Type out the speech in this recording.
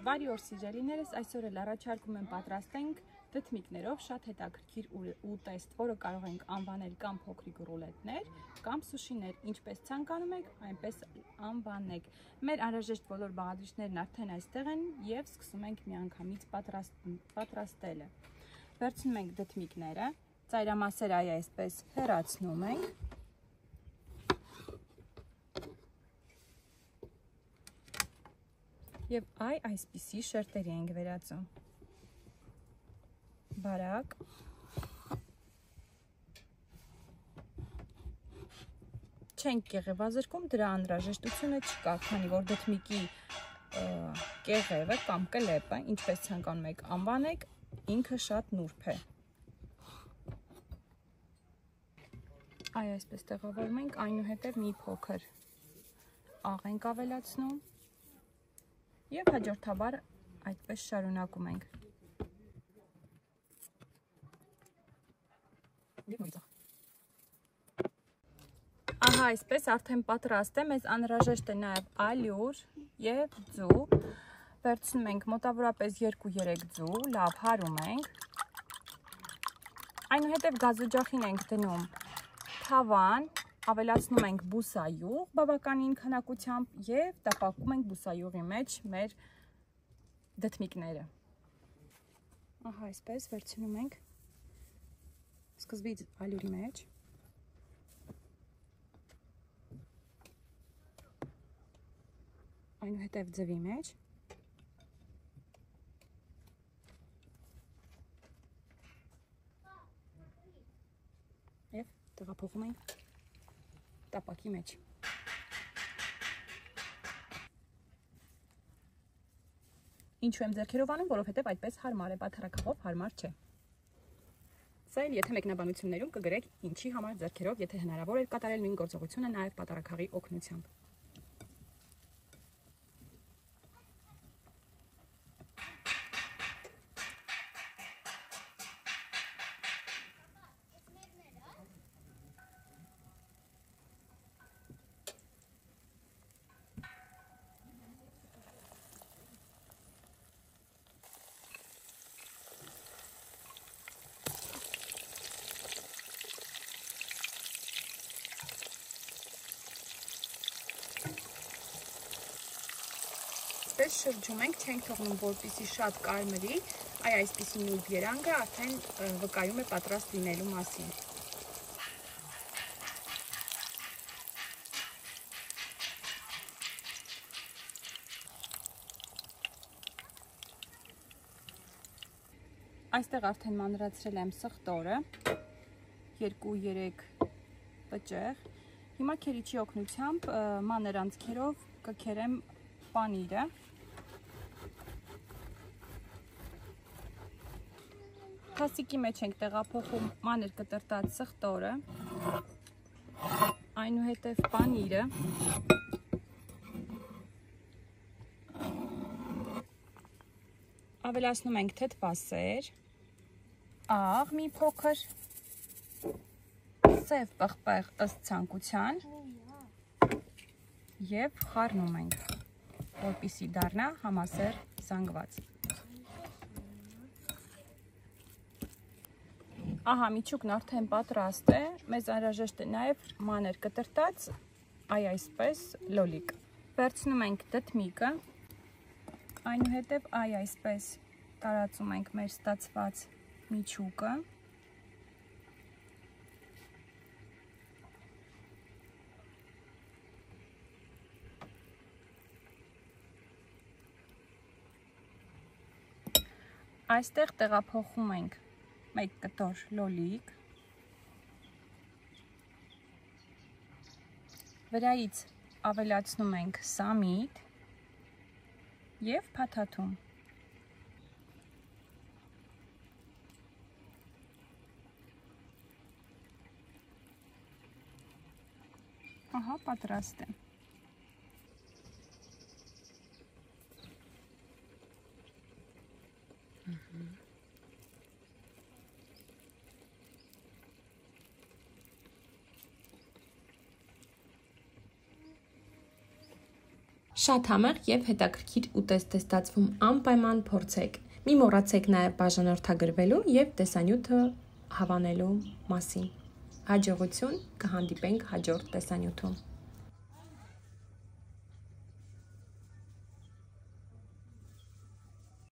Բարի օր սիրելիներս, այսօր էլ առաջարկում եմ պատրաստենք դդմիկներով շատ հետաքրքիր ուտեստ, որը կարող ենք անվանել կամ փոքրիկ ռուլետներ, կամ սուշիներ, ինչպես ցանկանում եք, այնպես անվանեք։ Մեր անհրաժեշտ բոլոր բաղադրիչներն արդեն այստեղ են եւ սկսում ենք միանգամից պատրաստելը։ Վերցնում ենք դդմիկները, ծայրամասերը այսպես հեռացնում ենք։ Եվ այսպիսի շերտերի ենք վերածում։ Բարակ։ Չենք կեղևազրկում, դրա անհրաժեշտությունը չկա, քանի որ դդմիկի կեղևը կամ կլեպը, ինչպես ցանկանում եք անվանեք, ինքը շատ նուրբ է։ Այսպես տեղավորում ենք, այնուհետև մի փոքր աղ ենք ավելացնում։ Եվ հաջորդաբար այդպես շարունակում ենք։ Ահա այսպես արդեն պատրաստ է, մեզ անհրաժեշտ է նաև ալյուր և ձու։ Վերցնում ենք մոտավորապես 2-3 ձու, լավ հարում ենք։ Այնուհետև գազօջախին ենք դնում թավան, ավելացնում ենք բուսայուղ բավականին քանակությամբ և տապակում ենք բուսայուղի մեջ մեր դդմիկները։ Ահա այսպես վերցնում ենք սկզբից ալյուրի մեջ, այնուհետև ձվի մեջ, և տեղափոխում ենք տապակի մեջ։ Ինչու եմ ձեռքերով անում, որովհետև այդպես հարմար է, բաթառաքաղով հարմար չէ։ Սա էլ եթե մեկնաբանություններում կգրեք ինչի համար ձեռքերով, եթե հնարավոր է կատարել նույն գործողությունը նաև պատառաքաղի օգնությամբ։ Այսպես շրջում ենք, չենք թողնում, որպեսզի շատ կարմրի, այսպիսի նուրբ երանգը արդեն վկայում է պատրաստ լինելու մասին։ Այստեղ արդեն մանրացրել եմ սխտորը, 2-3 պճեղ։ Հիմա քերիչի օգնությամբ մանր անցքերով կքերեմ պանիրը։ Թասիկի մեջ ենք տեղափոխում մանր կտրտած սխտորը, այնուհետև պանիրը, ավելացնում ենք թթվասեր, աղ մի փոքր, սև պղպեղ ըստ ցանկության և խառնում ենք, որպեսզի դառնա համասեր զանգված։ Ահա միջուկն արդեն պատրաստ է, մեզ անհրաժեշտ է նաև մանր կտրտած այսպես լոլիկ։ Վերցնում ենք դդմիկը, այնուհետև այսպես տարածում ենք մեր ստացված միջուկը։ Այստեղ տեղափոխում ենք մեկ կտոր լոլիկ, վրայից ավելացնում ենք սամիտ և փաթաթում։ Ահա պատրաստ է։ Շատ համեղ եւ հետաքրքիր ուտեստ է ստացվում, անպայման փորձեք։ Մի մոռացեք նաեւ բաժանորդագրվելու եւ տեսանյութը հավանելու մասին։ Հաջողություն, կհանդիպենք հաջորդ տեսանյութում։